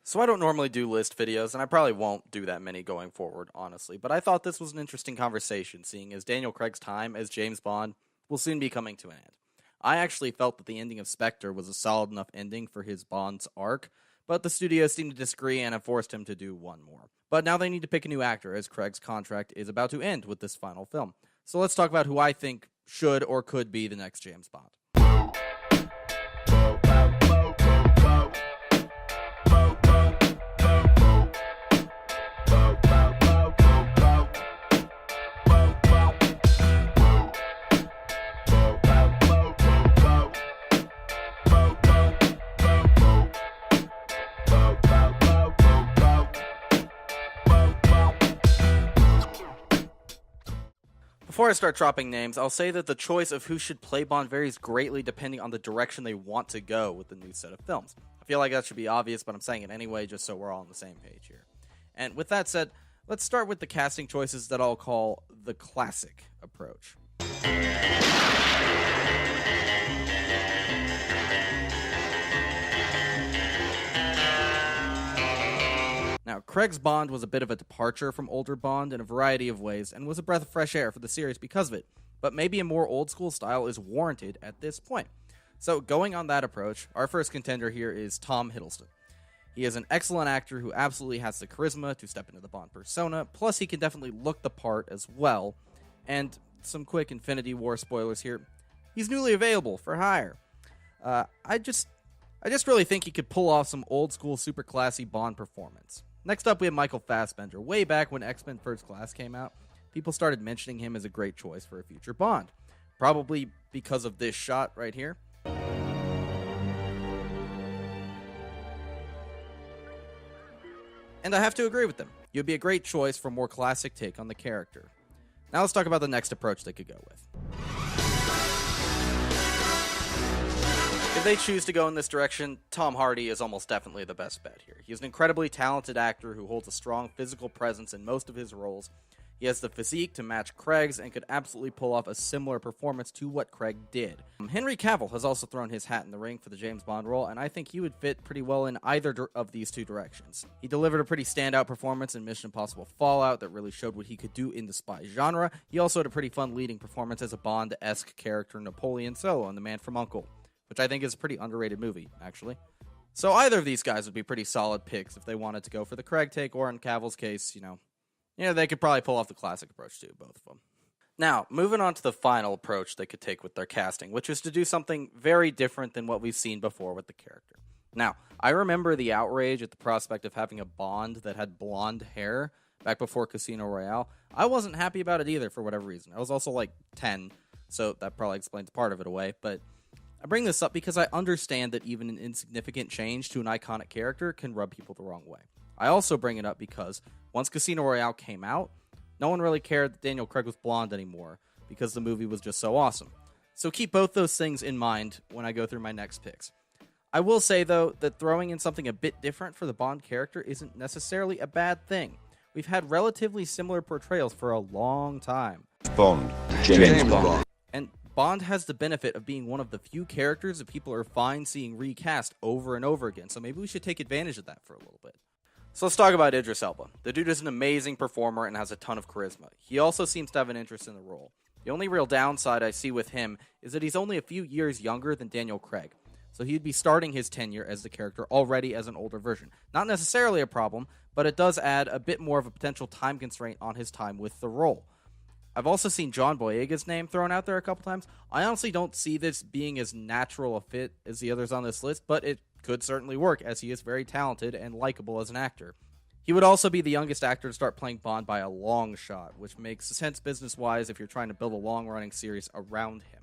So I don't normally do list videos, and I probably won't do that many going forward, honestly, but I thought this was an interesting conversation, seeing as Daniel Craig's time as James Bond will soon be coming to an end. I actually felt that the ending of Spectre was a solid enough ending for his Bond's arc, but the studios seemed to disagree and have forced him to do one more. But now they need to pick a new actor, as Craig's contract is about to end with this final film. So let's talk about who I think should or could be the next James Bond. Before I start dropping names, I'll say that the choice of who should play Bond varies greatly depending on the direction they want to go with the new set of films. I feel like that should be obvious, but I'm saying it anyway just so we're all on the same page here. And with that said, let's start with the casting choices that I'll call the classic approach. Now, Craig's Bond was a bit of a departure from older Bond in a variety of ways, and was a breath of fresh air for the series because of it, but maybe a more old-school style is warranted at this point. So, going on that approach, our first contender here is Tom Hiddleston. He is an excellent actor who absolutely has the charisma to step into the Bond persona, plus he can definitely look the part as well, and some quick Infinity War spoilers here, he's newly available for hire. I just really think he could pull off some old-school, super classy Bond performance. Next up, we have Michael Fassbender. Way back when X-Men First Class came out, people started mentioning him as a great choice for a future Bond. Probably because of this shot right here. And I have to agree with them. You'd be a great choice for a more classic take on the character. Now let's talk about the next approach they could go with. If they choose to go in this direction, Tom Hardy is almost definitely the best bet here. He is an incredibly talented actor who holds a strong physical presence in most of his roles. He has the physique to match Craig's and could absolutely pull off a similar performance to what Craig did. Henry Cavill has also thrown his hat in the ring for the James Bond role, and I think he would fit pretty well in either of these two directions. He delivered a pretty standout performance in Mission Impossible Fallout that really showed what he could do in the spy genre. He also had a pretty fun leading performance as a Bond-esque character Napoleon Solo in The Man from U.N.C.L.E., which I think is a pretty underrated movie, actually. So either of these guys would be pretty solid picks if they wanted to go for the Craig take, or in Cavill's case, they could probably pull off the classic approach too, both of them. Now, moving on to the final approach they could take with their casting, which is to do something very different than what we've seen before with the character. Now, I remember the outrage at the prospect of having a Bond that had blonde hair back before Casino Royale. I wasn't happy about it either for whatever reason. I was also like 10, so that probably explains part of it away, but I bring this up because I understand that even an insignificant change to an iconic character can rub people the wrong way. I also bring it up because once Casino Royale came out, no one really cared that Daniel Craig was blonde anymore because the movie was just so awesome. So keep both those things in mind when I go through my next picks. I will say, though, that throwing in something a bit different for the Bond character isn't necessarily a bad thing. We've had relatively similar portrayals for a long time. Bond. James Bond. And Bond has the benefit of being one of the few characters that people are fine seeing recast over and over again, so maybe we should take advantage of that for a little bit. So let's talk about Idris Elba. The dude is an amazing performer and has a ton of charisma. He also seems to have an interest in the role. The only real downside I see with him is that he's only a few years younger than Daniel Craig, so he'd be starting his tenure as the character already as an older version. Not necessarily a problem, but it does add a bit more of a potential time constraint on his time with the role. I've also seen John Boyega's name thrown out there a couple times. I honestly don't see this being as natural a fit as the others on this list, but it could certainly work, as he is very talented and likable as an actor. He would also be the youngest actor to start playing Bond by a long shot, which makes sense business-wise if you're trying to build a long-running series around him.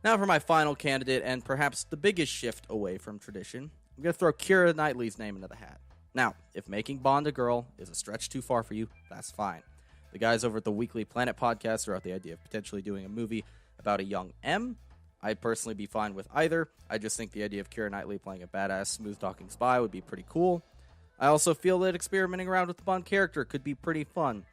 Now for my final candidate, and perhaps the biggest shift away from tradition, I'm going to throw Keira Knightley's name into the hat. Now, if making Bond a girl is a stretch too far for you, that's fine. The guys over at the Weekly Planet podcast are out the idea of potentially doing a movie about a young M. I'd personally be fine with either. I just think the idea of Keira Knightley playing a badass, smooth-talking spy would be pretty cool. I also feel that experimenting around with the Bond character could be pretty fun.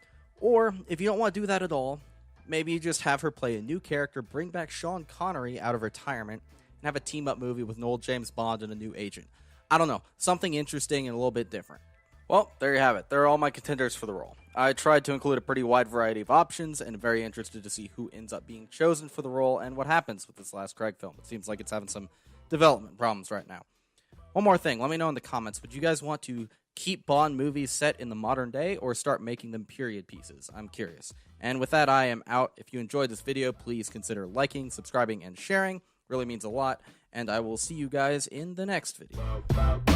Or, if you don't want to do that at all, maybe you just have her play a new character, bring back Sean Connery out of retirement, and have a team-up movie with an old James Bond and a new agent. I don't know, something interesting and a little bit different. Well, there you have it. There are all my contenders for the role. I tried to include a pretty wide variety of options and very interested to see who ends up being chosen for the role and what happens with this last Craig film. It seems like it's having some development problems right now. One more thing, let me know in the comments, would you guys want to keep Bond movies set in the modern day or start making them period pieces? I'm curious. And with that, I am out. If you enjoyed this video, please consider liking, subscribing, and sharing. Really means a lot. And I will see you guys in the next video.